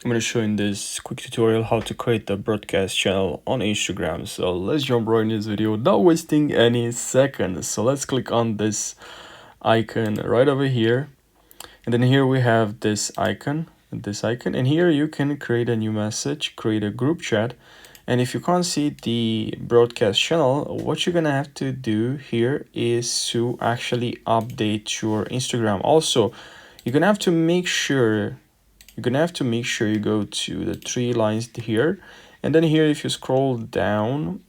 I'm going to show in this quick tutorial how to create a broadcast channel on Instagram. So let's jump right in this video without wasting any seconds. So let's click on this icon right over here. And then here we have this icon, and here you can create a new message, create a group chat. And if you can't see the broadcast channel, what you're gonna have to do here is to actually update your Instagram. Also, you're gonna have to make sure you go to the three lines here, and then here if you scroll down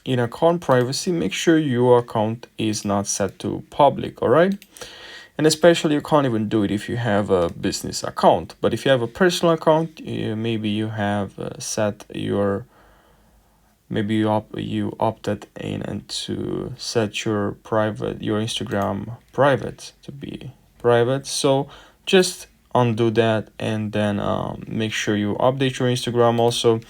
in account privacy, make sure your account is not set to public. All right, and especially you can't even do it if you have a business account, but if you have a personal account, maybe you have set your you opted in and to set your Instagram private to be private. So just undo that, and then make sure you update your Instagram. Also,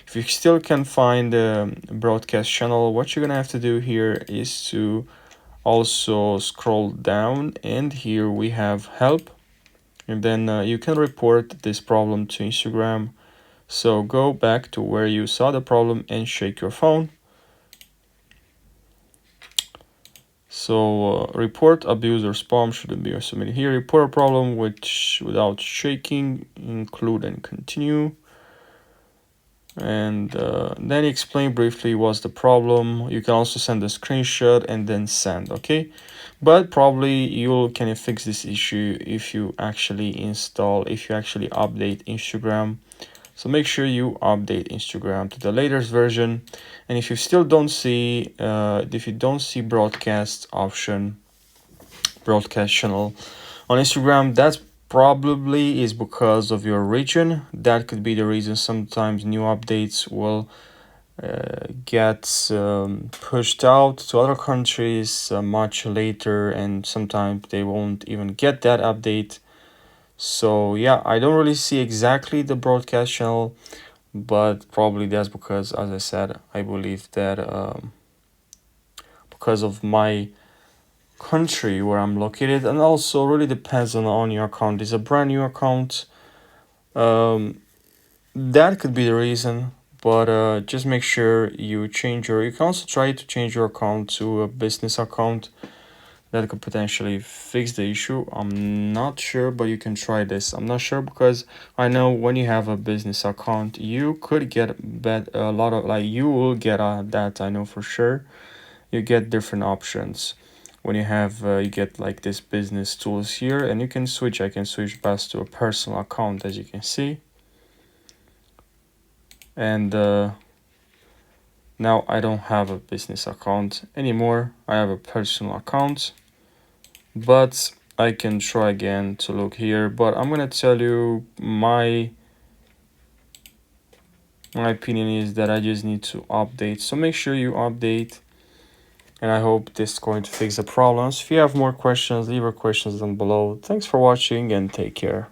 if you still can find the broadcast channel, what you're gonna have to do here is to also scroll down, and here we have help, and then you can report this problem to Instagram. So go back to where you saw the problem and shake your phone. So report abuse or spam shouldn't be submitted here. Report a problem which without shaking, include and continue. And then explain briefly what's the problem. You can also send a screenshot and then send, okay? But probably you can fix this issue if you actually update Instagram. So make sure you update Instagram to the latest version. And if you still don't see, broadcast option, broadcast channel on Instagram, that's probably is because of your region. That could be the reason. Sometimes new updates will get pushed out to other countries much later, and sometimes they won't even get that update. So yeah, I don't really see exactly the broadcast channel, but probably that's because, as I said, I believe that because of my country where I'm located, and also really depends on your account. It's a brand new account. That could be the reason, but just make sure you you can also try to change your account to a business account. That could potentially fix the issue. I'm not sure, but you can try this. I'm not sure because I know when you have a business account, you could get a lot of, like, you will get that, I know for sure. You get different options when you have you get like this business tools here, and you can switch. I can switch back to a personal account, as you can see. And now I don't have a business account anymore. I have a personal account, but I can try again to look here. But I'm gonna tell you my opinion is that I just need to update. So make sure you update, and I hope this is going to fix the problems. If you have more questions, leave your questions down below. Thanks for watching and take care.